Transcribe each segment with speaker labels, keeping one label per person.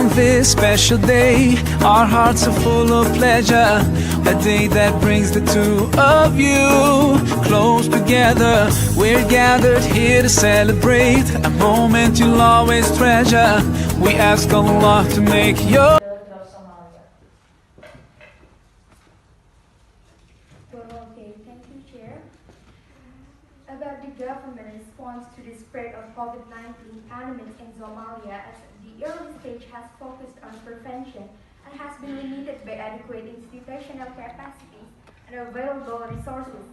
Speaker 1: on this special day, our hearts are full of pleasure. A day that brings the two of you close together. We're gathered here to celebrate a moment you'll always treasure. We ask Allah to make your
Speaker 2: Okay, thank you, Chair. About the government response to the spread of COVID-19 pandemic in Somalia, as the early stage has focused on prevention and has been limited by adequate institutional capacities and available resources.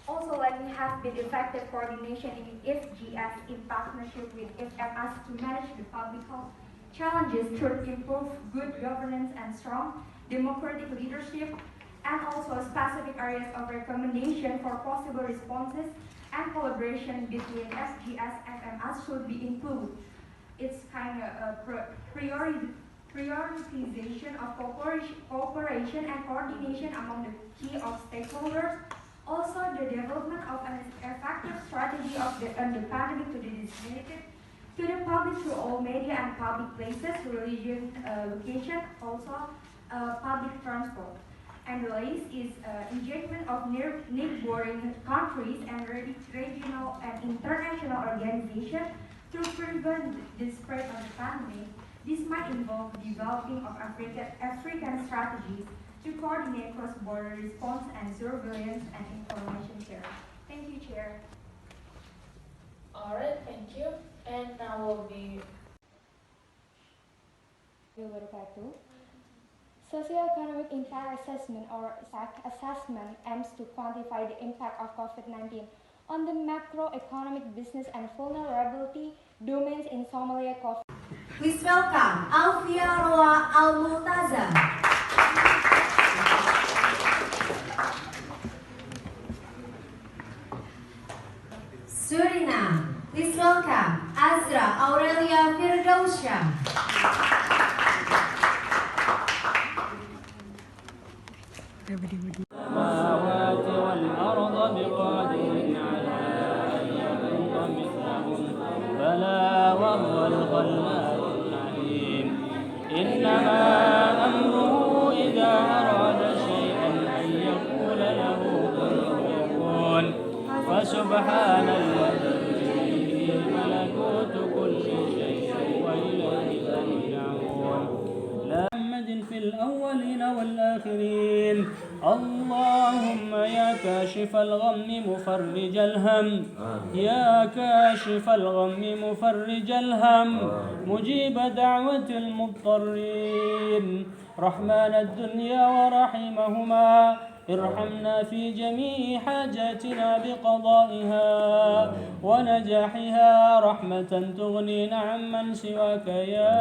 Speaker 2: Also likely have been effective coordination in FGS in partnership with FMS to manage the public health challenges through improve good governance and strong democratic leadership, and also specific areas of recommendation for possible responses and collaboration between SGS and FMS should be included. It's kind of a prioritization of cooperation and coordination among the key of stakeholders. Also, the development of an effective strategy on the pandemic to be disseminated to the public through all media and public places, religion location, also public transport. And the last is engagement of neighboring countries and regional and international organizations to prevent the spread of the pandemic. This might involve developing of African strategies to coordinate cross-border response and surveillance and information sharing. Thank you, Chair.
Speaker 3: Alright, thank you. And now will be
Speaker 2: Socioeconomic impact assessment or SAC assessment aims to quantify the impact of COVID-19 on the macroeconomic, business and vulnerability domains in Somalia.
Speaker 4: Please welcome Alfia Roa Al-Multaza. Suriname, please welcome Azra Aurelia Firdausya.
Speaker 5: السماوات والأرض بقادر على أن يخلق مثلهم بلى وهو الخلاق العليم إنما أمره إذا أراد شيئا أن يقول له كن فيكون فسبحان الذي ملكوت كل شيء وإليه ترجعون محمد في الأولين والآخرين اللهم يا كاشف الغم مفرج الهم يا كاشف الغم مفرج الهم مجيب دعوة المضطرين رحمن الدنيا ورحيمهما ارحمنا في جميع حاجاتنا بقضائها ونجاحها رحمة تغنينا عمن سواك يا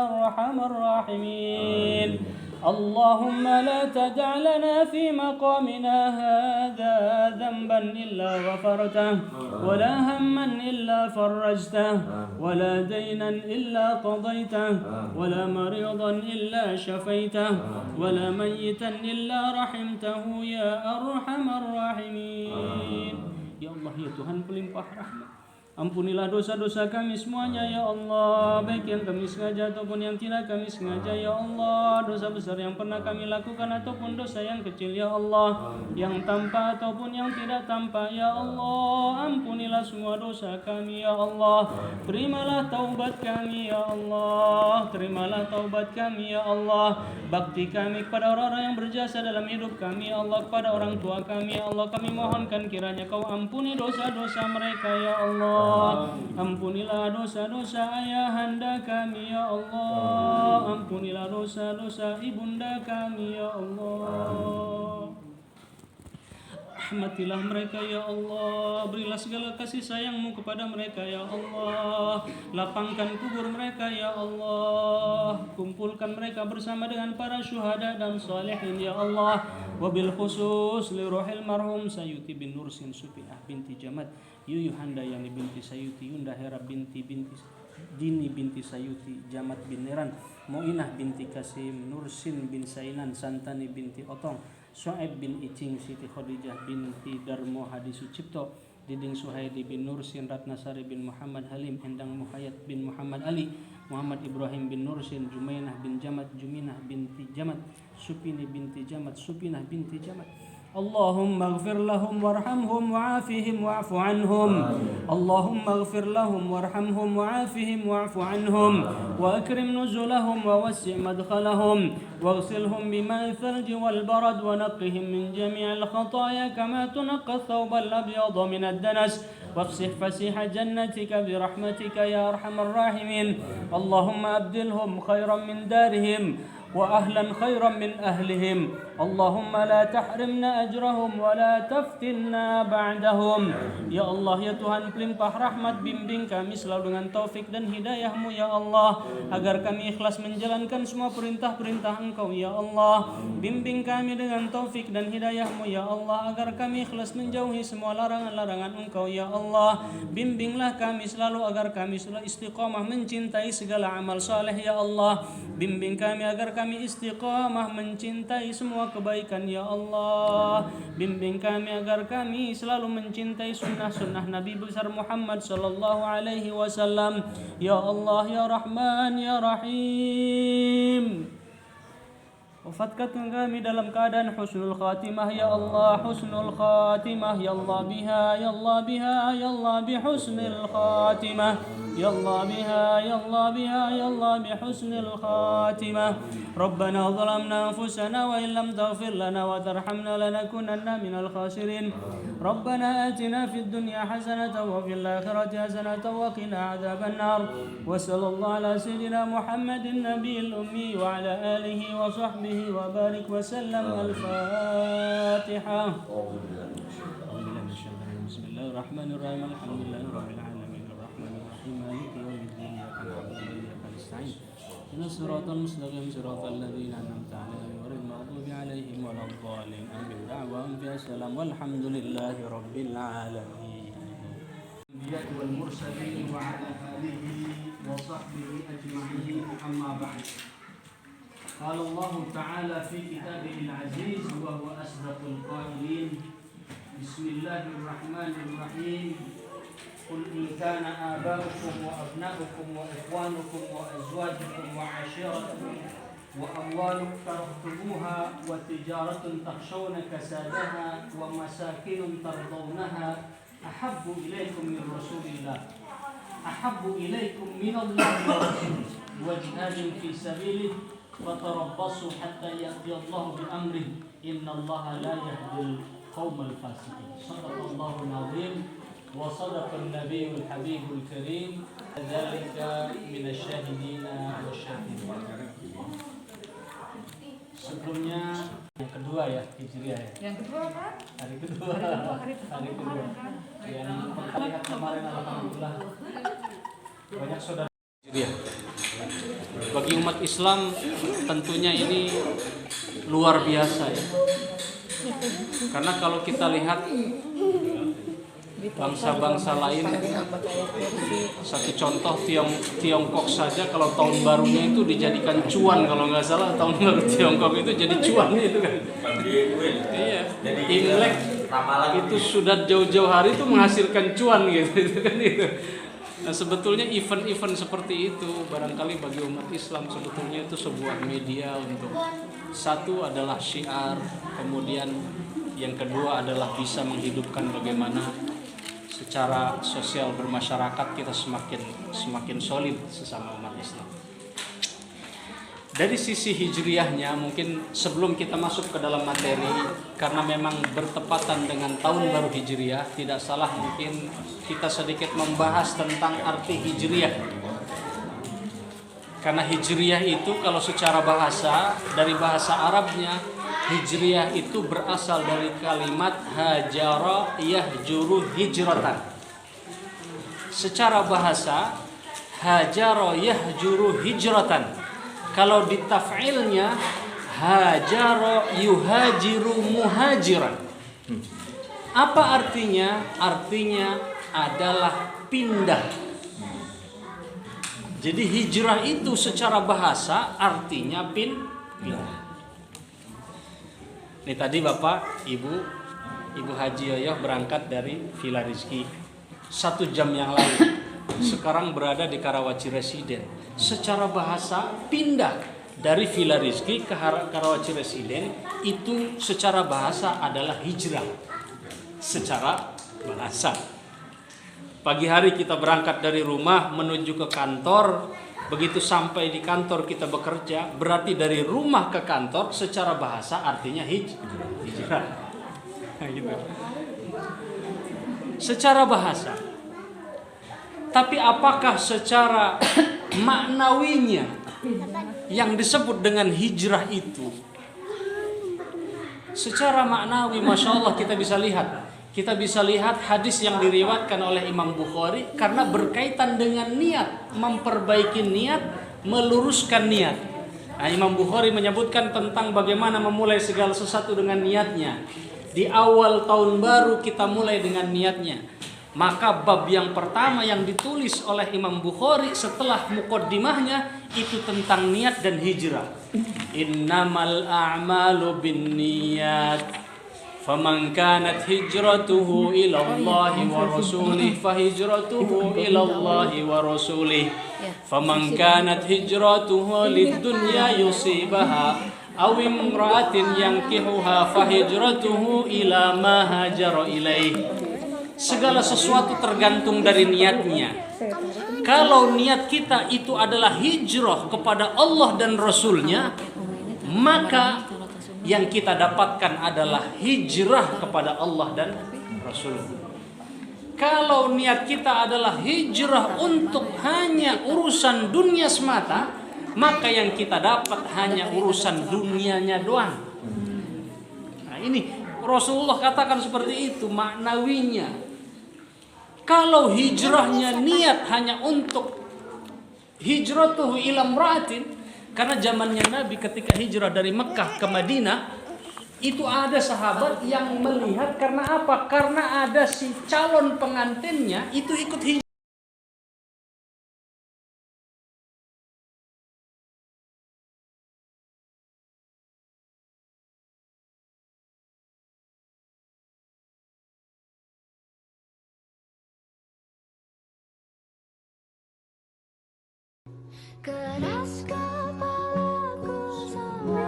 Speaker 5: أرحم الراحمين اللهم لا تدع لنا في مقامنا هذا ذنبا إلا غفرته ولا هما إلا فرجته ولا دينا إلا قضيته ولا مريضا إلا شفيته ولا ميتا إلا رحمته يا أرحم الراحمين يا الله يا Tuhan pelimpah rahmat. Ampunilah dosa-dosa kami semuanya ya Allah, baik yang kami sengaja ataupun yang tidak kami sengaja ya Allah, dosa besar yang pernah kami lakukan ataupun dosa yang kecil ya Allah, yang tampak ataupun yang tidak tampak ya Allah. Ampunilah semua dosa kami ya Allah, terimalah taubat kami ya Allah, terimalah taubat kami ya Allah. Bakti kami kepada orang-orang yang berjasa dalam hidup kami ya Allah, kepada orang tua kami ya Allah, kami mohonkan kiranya Kau ampuni dosa-dosa mereka ya Allah. Ampunilah dosa-dosa ayahanda kami ya Allah, ampunilah dosa-dosa ibunda kami ya Allah. Rahmatilah mereka ya Allah, berilah segala kasih sayang-Mu kepada mereka ya Allah. Lapangkan kubur mereka ya Allah, kumpulkan mereka bersama dengan para syuhada dan salihin ya Allah. Wabil khusus li rohil marhum Sayuti bin Nursin Supiah binti Jamat, Yuyu Handayani binti Sayuti, Yunda Hera binti Dini binti Sayuti, Jamat bin Neran, Moinah binti Kasim, Nursin bin Sainan, Santani binti Otong, Su'aib bin Icing, Siti Khadijah binti Darmo Hadi Sucipto, Diding Suhaidi bin Nursin, Ratnasari bin Muhammad Halim, Endang Muhayyad bin Muhammad Ali, Muhammad Ibrahim bin Nursin, Jumainah bin Jamat, Juminah binti Jamat, Supini binti Jamat, Supinah binti Jamat. اللهم اغفر لهم وارحمهم وعافهم واعف عنهم اللهم اغفر لهم وارحمهم وعافهم واعف عنهم واكرم نزلهم ووسع مدخلهم واغسلهم بماء الثلج والبرد ونقهم من جميع الخطايا كما تنقى الثوب الابيض من الدنس وافسح فسيح جنتك برحمتك يا ارحم الراحمين اللهم ابدلهم خيرا من دارهم وأهلا خيرا من أهلهم اللهم لا تحرمنا أجرهم ولا تفتنا بعدهم. Ya Allah, ya Tuhan pelimpah rahmat, bimbing kami selalu dengan taufik dan hidayah-Mu ya Allah, agar kami ikhlas menjalankan semua perintah-perintah Engkau ya Allah. Bimbing kami dengan taufik dan hidayah-Mu ya Allah, agar kami ikhlas menjauhi semua larangan-larangan Engkau ya Allah. Bimbinglah kami selalu agar kami selalu istiqamah mencintai segala amal saleh ya Allah. Bimbing kami agar kami istiqamah mencintai semua kebaikan ya Allah. Bimbing kami agar kami selalu mencintai sunnah-sunnah Nabi besar Muhammad sallallahu alaihi wasallam ya Allah ya Rahman ya Rahim. Wafatkan kami dalam keadaan husnul khatimah ya Allah, husnul khatimah ya Allah biha ya Allah biha ya Allah bihusnil khatimah ya Allah biha ya Allah biha ya Allah bihusnil khatimah. Rabbana zalamna anfusana wa illam taghfir lana wa tarhamna lanakunanna minal khasirin. Rabbana atina fid dunya hasanatan wa fil akhirati hasanatan wa qina adzaban nar. Wa sallallahu ala sayyidina Muhammadin nabiyil ummi wa ala alihi wa sahbihi wa barik wa sallam. Al-Fatiha. Bismillahirrahmanirrahim. Alhamdulillahirabbil alamin arrahmanir rahim maliki yaumiddin iyyaka na'budu wa iyyaka nasta'in. Ihdinas siratal mustaqim siratal ladzina an'amta 'alaihim ghairil maghdubi 'alaihim waladdallin. Amin. Da'wahum fiha salam walhamdulillahi rabbil alamin. Anbiya'i wal mursalin wa 'ala alihi wa sahbihi ajma'in. Amma ba'd. قال الله تعالى في كتابه العزيز وهو أصدق القائلين بسم الله الرحمن الرحيم قل إن كان آباؤكم وأبناؤكم وإخوانكم وأزواجكم وعشيرتكم وأموال اقترفتموها وتجارة تخشون كسادها ومساكن ترضونها أحب إليكم من رسول الله أحب إليكم من الله ورسوله وجهاد في سبيله فتربصوا حتى يأتي الله بأمره إن الله لا يهدي القوم الفاسقين. صدق الله العظيم وصدق النبي الحبيب الكريم ذلك من الشاهدين والشاهدين. Sebelumnya yang kedua ya Hijriah ya. Yang kedua kan? Hari kedua. Yang terlihat kemarin alhamdulillah banyak saudara Hijriah. Bagi umat Islam tentunya ini luar biasa ya. Karena kalau kita lihat bangsa-bangsa lain, satu contoh Tiongkok saja kalau tahun barunya itu dijadikan cuan, kalau nggak salah tahun baru Tiongkok itu jadi cuan itu kan. Iya. Imlek itu sudah jauh-jauh hari itu menghasilkan cuan gitu kan itu. Nah sebetulnya event-event seperti itu barangkali bagi umat Islam sebetulnya itu sebuah media untuk satu adalah syiar, kemudian yang kedua adalah bisa menghidupkan bagaimana secara sosial bermasyarakat kita semakin solid sesama umat Islam. Dari sisi hijriyahnya mungkin sebelum kita masuk ke dalam materi, karena memang bertepatan dengan tahun baru hijriyah, tidak salah mungkin kita sedikit membahas tentang arti hijriyah. Karena hijriyah itu kalau secara bahasa, dari bahasa Arabnya, hijriyah itu berasal dari kalimat hajara yahjuru hijratan. Secara bahasa, hajara yahjuru hijratan. Kalau ditaf'ilnya hajara yuhajiru muhajiran. Apa artinya? Artinya adalah pindah. Jadi hijrah itu secara bahasa artinya pindah. Ini tadi Bapak, Ibu Haji Yoyoh berangkat dari Villa Rizki 1 jam yang lalu. Sekarang berada di Karawaci Residen.
Speaker 6: secara bahasa pindah dari Villa Rizky ke Karawaci Residen itu secara bahasa adalah hijrah. Secara bahasa. Pagi hari kita berangkat dari rumah menuju ke kantor. Begitu sampai di kantor kita bekerja, berarti dari rumah ke kantor secara bahasa artinya hijrah. Nah, gitu. Secara bahasa. Tapi apakah secara maknawinya yang disebut dengan hijrah itu? Secara maknawi, Masya Allah kita bisa lihat. Kita bisa lihat hadis yang diriwayatkan oleh Imam Bukhari karena berkaitan dengan niat, memperbaiki niat, meluruskan niat. Nah, Imam Bukhari menyebutkan tentang bagaimana memulai segala sesuatu dengan niatnya. Di awal tahun baru kita mulai dengan niatnya. Maka bab yang pertama yang ditulis oleh Imam Bukhari setelah muqaddimahnya itu tentang niat dan hijrah. Innamal a'malu binniyat. فمن كانت هجرته إلى الله ورسوله فهجرته إلى الله ورسوله فمن كانت هجرته للدنيا يصيبها أو امرأة ينكحها فهجرته إلى ما هاجر إليه. Segala sesuatu tergantung dari niatnya. Kalau niat kita itu adalah hijrah kepada Allah dan Rasulnya, maka yang kita dapatkan adalah hijrah kepada Allah dan Rasul. Kalau niat kita adalah hijrah untuk hanya urusan dunia semata, maka yang kita dapat hanya urusan dunianya doang. Nah, ini Rasulullah katakan seperti itu maknawinya. Kalau hijrahnya niat hanya untuk hijratuhu ila imra'atin, karena zamannya Nabi ketika hijrah dari Mekah ke Madinah, itu ada sahabat yang melihat karena apa? Karena ada si calon pengantinnya itu ikut hijrah.
Speaker 7: Keras kepalaku sama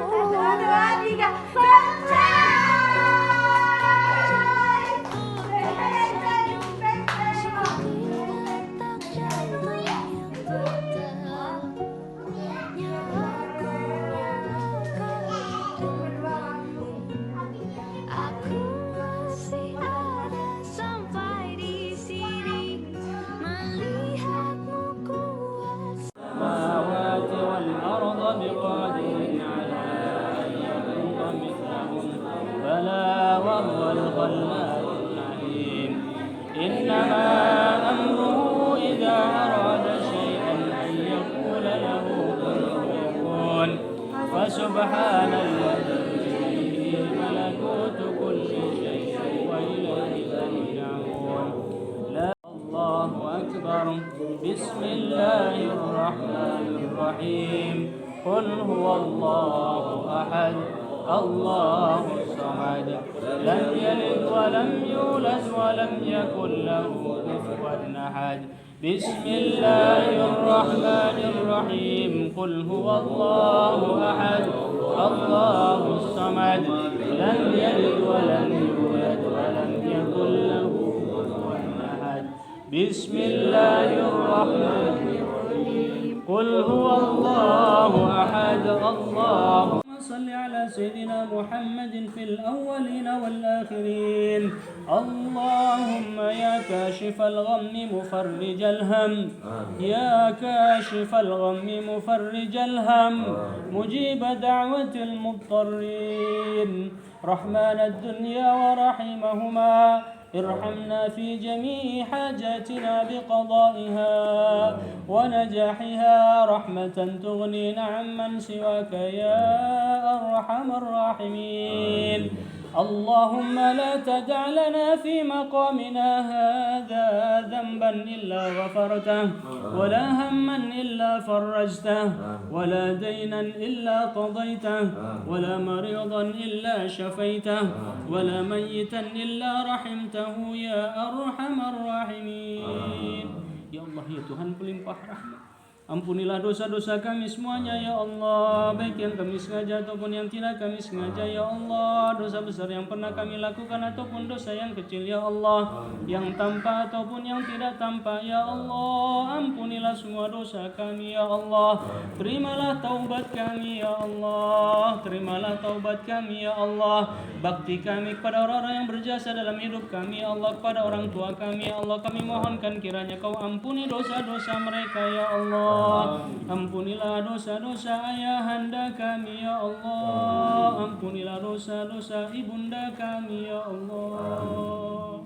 Speaker 7: aku masih ada sampai di sini melihatmu kuat.
Speaker 5: السماوات والأرض بقادر على أن يخلق مثلهم بلى وهو الخلاق العليم إنما أمره إذا أراد شيئا أن يقول له كن فيكون فسبحان الذي بيده ملكوت كل شيء وإليه ترجعون. الله أكبر. بسم الله الرحمن الرحيم. قل هو الله أحد الله الصمد لم يلد ولم يولد ولم يكن له كفوا أحد. بسم الله الرحمن الرحيم. قل هو الله أحد الله الصمد لم يلد ولم يولد ولم يكن له كفوا أحد. بسم الله الرحمن الرحيم. قل هو الله أحد الله. صل على سيدنا محمد في الأولين والآخرين. اللهم يا كاشف الغم مفرج الهم يا كاشف الغم مفرج الهم مجيب دعوة المضطرين رحمن الدنيا ورحيمهما ارحمنا في جميع حاجاتنا بقضائها ونجاحها رحمة تغنينا عمن سواك يا أرحم الراحمين. اللهم لا تدع لنا في مقامنا هذا ذنبا إلا غفرته ولا هما إلا فرجته ولا دينا إلا قضيته ولا مريضا إلا شفيته ولا ميتا إلا رحمته يا أرحم الراحمين. Ya Allah, ya Tuhan pelimpah rahmat, Ampunilah dosa-dosa kami semuanya ya Allah, baik yang kami sengaja ataupun yang tidak kami sengaja ya Allah. Dosa besar yang pernah kami lakukan ataupun dosa yang kecil ya Allah, yang tampak ataupun yang tidak tampak ya Allah. Ampunilah semua dosa kami ya Allah. Terimalah taubat kami ya Allah, terimalah taubat kami ya Allah. Bakti kami kepada orang-orang yang berjasa dalam hidup kami ya Allah, kepada orang tua kami ya Allah. Kami mohonkan kiranya Kau ampuni dosa-dosa mereka ya Allah. Ampunilah dosa-dosa ayahanda kami ya Allah, ampunilah dosa-dosa ibunda kami ya Allah.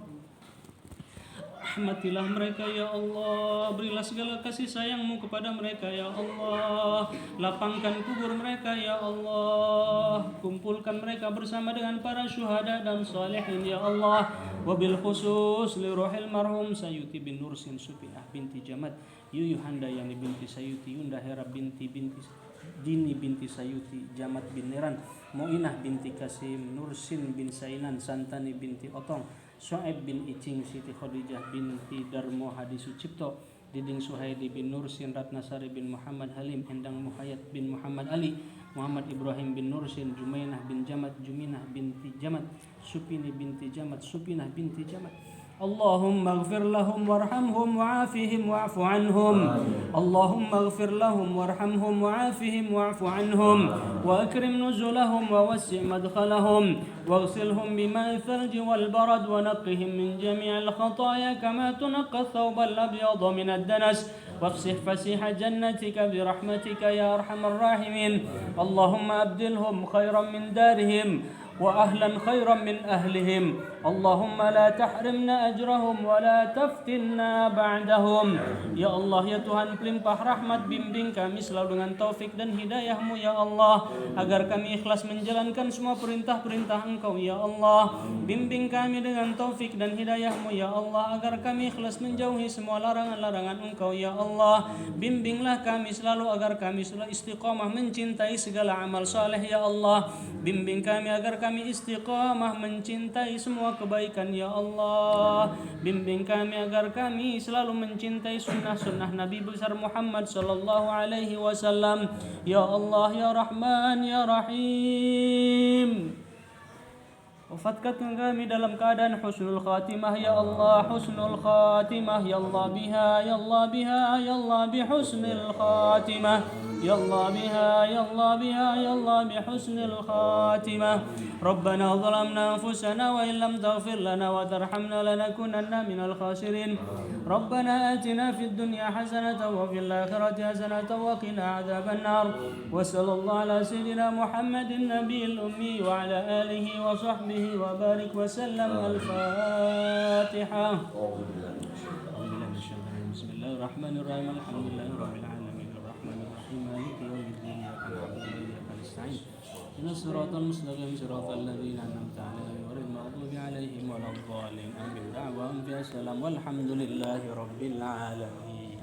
Speaker 5: Rahmatilah mereka ya Allah, berilah segala kasih sayang-Mu kepada mereka ya Allah. Lapangkan kubur mereka ya Allah, kumpulkan mereka bersama dengan para syuhada dan salihin ya Allah. Wabil khusus li rohil marhum Sayuti bin Nursin Supiah binti Jamat, Yuyu Handayani binti Sayuti, Yunda Hera binti Dini binti Sayuti, Jamat bin Neran, Moinah binti Kasim, Nursin bin Sainan, Santani binti Otong, Su'aib bin Icing, Siti Khadijah binti Darmo Hadi Sucipto, Diding Suhaidi bin Nursin, Ratnasari bin Muhammad Halim, Endang Muhayyad bin Muhammad Ali, Muhammad Ibrahim bin Nursin, Jumainah bin Jamat, Juminah binti Jamat, Supini binti Jamat, Supinah binti Jamat. اللهم اغفر لهم وارحمهم وعافهم واعف عنهم اللهم اغفر لهم وارحمهم وعافهم واعف عنهم وأكرم نزلهم ووسع مدخلهم واغسلهم بماء الثلج والبرد ونقهم من جميع الخطايا كما تنقى الثوب الأبيض من الدنس وافسح فسيح جنتك برحمتك يا أرحم الراحمين اللهم أبدلهم خيرا من دارهم وأهلا خيرا من أهلهم اللهم لا تحرمنا أجرهم ولا تفتنا بعدهم. Ya Allah ya Tuhan pelimpah rahmat, bimbing kami selalu dengan taufik dan hidayah-Mu ya Allah, agar kami ikhlas menjalankan semua perintah-perintah Engkau ya Allah. Bimbing kami dengan taufik dan hidayah-Mu ya Allah, agar kami ikhlas menjauhi semua larangan-larangan Engkau ya Allah. Bimbinglah kami selalu agar kami selalu istiqamah mencintai segala amal saleh ya Allah. Bimbing kami agar kami istiqamah mencintai semua kebaikan ya Allah. Bimbing kami agar kami selalu mencintai sunnah-sunnah Nabi besar Muhammad sallallahu alaihi wasallam ya Allah ya Rahman ya Rahim. Wafatkan kami dalam keadaan husnul khatimah ya Allah, husnul khatimah ya Allah biha ya Allah biha ya Allah bihusnil khatimah ya Allah biha ya Allah biha ya Allah bihusnil khatimah. Rabbana zalamna anfusana wa illam taghfir lana wa tarhamna lanakunanna minal khasirin. Rabbana atina fid dunya hasanatan wa fil akhirati hasanatan wa qina adzaban nar. Wa sallallahu ala sayyidina Muhammadin nabiyil ummi wa ala alihi wa sahbihi wa barik wa sallam. Al-Fatiha. Bismillahirrahmanirrahim. Alhamdulillahirabbil alamin arrahmanir rahim maliki yaumiddin iyyaka na'budu wa iyyaka nasta'in. Ihdinas siratal mustaqim siratal ladzina an'amta 'alaihim ghairil maghdubi 'alaihim waladdallin. Amin. Da'wahum biha salam walhamdulillahi rabbil alamin.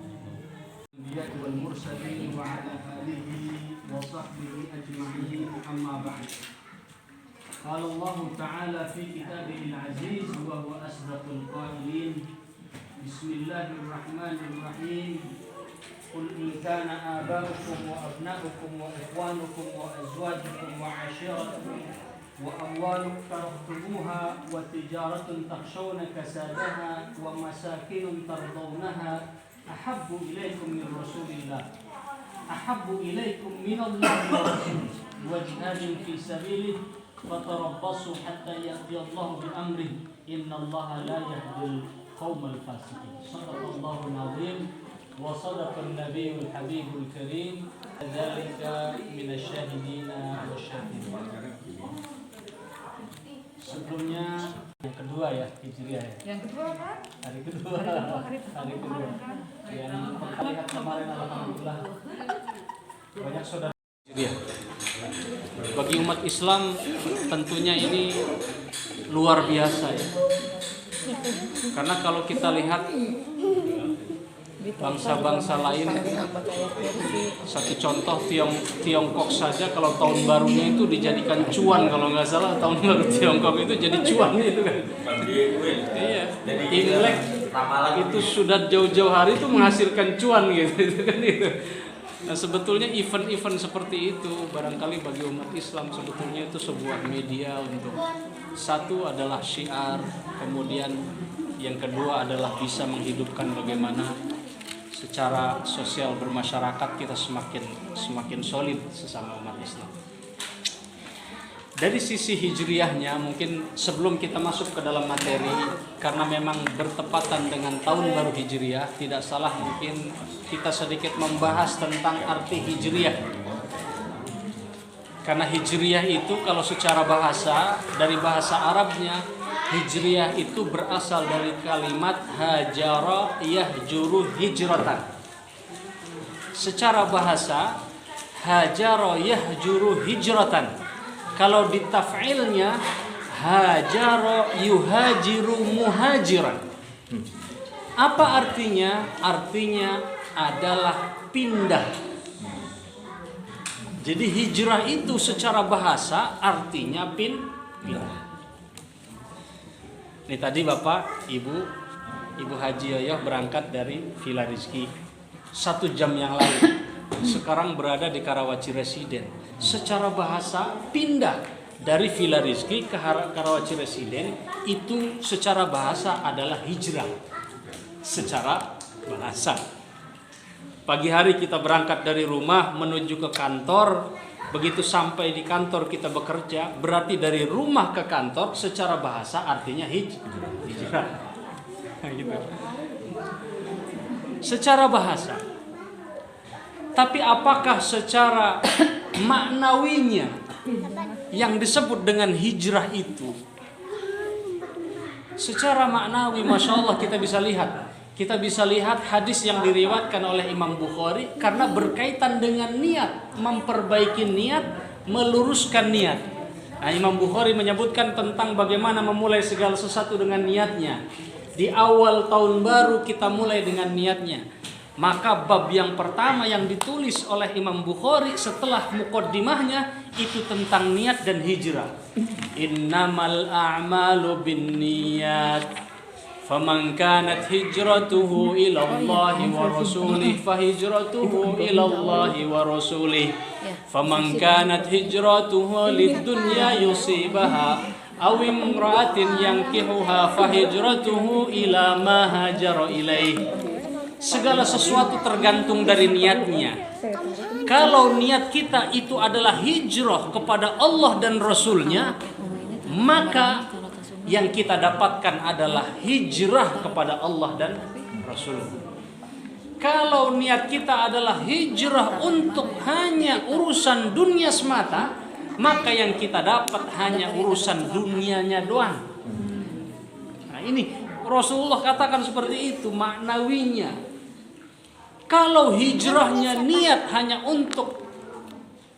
Speaker 5: Anbiya wal mursalin wa 'ala alihi wa sahbihi ajma'in. Amma ba'd. قال الله تعالى في كتابه العزيز وهو أصدق القائلين بسم الله الرحمن الرحيم قل إن كان آباؤكم وأبناؤكم وإخوانكم وأزواجكم وعشيرتكم وأموال اقترفتموها وتجارة تخشون كسادها ومساكن ترضونها أحب إليكم من رسول الله أحب إليكم من الله ورسوله وجهاد في سبيله فتربصوا حتى يأتي الله بأمره إن الله لا يهدي القوم الفاسقين. صدق الله العظيم وصدق النبي الحبيب الكريم ذلك من الشاهدين والشاهدين. Sebelumnya yang kedua ya Hijriah ya. Yang kedua kan? Hari kedua. Hari kedua. Yang terlihat kemarin alhamdulillah banyak saudara Hijriah. Bagi umat Islam tentunya ini luar biasa ya. Karena kalau kita lihat bangsa-bangsa lain, satu contoh Tiongkok saja kalau tahun barunya itu dijadikan cuan, kalau nggak salah tahun baru Tiongkok itu jadi cuan itu kan. Iya.
Speaker 6: itu sudah jauh-jauh hari itu menghasilkan cuan gitu kan itu. Nah, sebetulnya event-event seperti itu barangkali bagi umat Islam sebetulnya itu sebuah media untuk satu adalah syiar, kemudian yang kedua adalah bisa menghidupkan bagaimana secara sosial bermasyarakat kita semakin solid sesama umat Islam. Dari sisi hijriyahnya mungkin sebelum kita masuk ke dalam materi, karena memang bertepatan dengan tahun baru hijriyah, tidak salah mungkin kita sedikit membahas tentang arti hijriyah. Karena hijriyah itu kalau secara bahasa, dari bahasa Arabnya, hijriyah itu berasal dari kalimat hajara yahjuru hijratan. Secara bahasa, hajara yahjuru hijratan. Kalau ditaf'ilnya hajara yuhajiru muhajiran. Apa artinya? Artinya adalah pindah. Jadi hijrah itu secara bahasa artinya pindah. Ini tadi Bapak, Ibu Haji Yoyoh berangkat dari Villa Rizky 1 jam yang lalu. Sekarang berada di Karawaci Residen. Secara bahasa pindah dari Villa Rizky ke Karawaci Residen itu secara bahasa adalah hijrah. Secara bahasa. Pagi hari kita berangkat dari rumah menuju ke kantor. Begitu sampai di kantor kita bekerja, berarti dari rumah ke kantor secara bahasa artinya hijrah. Gitu. Secara bahasa. Tapi apakah secara maknawinya yang disebut dengan hijrah itu? Secara maknawi, Masya Allah kita bisa lihat. Kita bisa lihat hadis yang diriwayatkan oleh Imam Bukhari karena berkaitan dengan niat, memperbaiki niat, meluruskan niat. Nah, Imam Bukhari menyebutkan tentang bagaimana memulai segala sesuatu dengan niatnya. Di awal tahun baru kita mulai dengan niatnya. Maka bab yang pertama yang ditulis oleh Imam Bukhari setelah muqaddimahnya itu tentang niat dan hijrah. Innamal a'malu binniyat. Faman kanat hijratuhu ila Allah wa rasulih fahijratuhu ila Allah wa rasulih. Faman kanat hijratuhu lid-dunya yusibaha aw imra'atin yankihuha fahijratuhu ila ma hajara ilaih. Segala sesuatu tergantung dari niatnya. Kalau niat kita itu adalah hijrah kepada Allah dan Rasulnya, maka yang kita dapatkan adalah hijrah kepada Allah dan Rasul. Kalau niat kita adalah hijrah untuk hanya urusan dunia semata, maka yang kita dapat hanya urusan dunianya doang. Nah, ini Rasulullah katakan seperti itu maknawinya. Kalau hijrahnya niat hanya untuk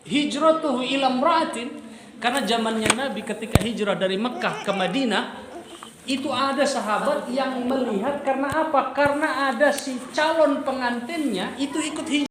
Speaker 6: hijratuhu ila imra'atin, karena zamannya Nabi ketika hijrah dari Mekah ke Madinah, itu ada sahabat yang melihat karena apa? Karena ada si calon pengantinnya itu ikut hijrah.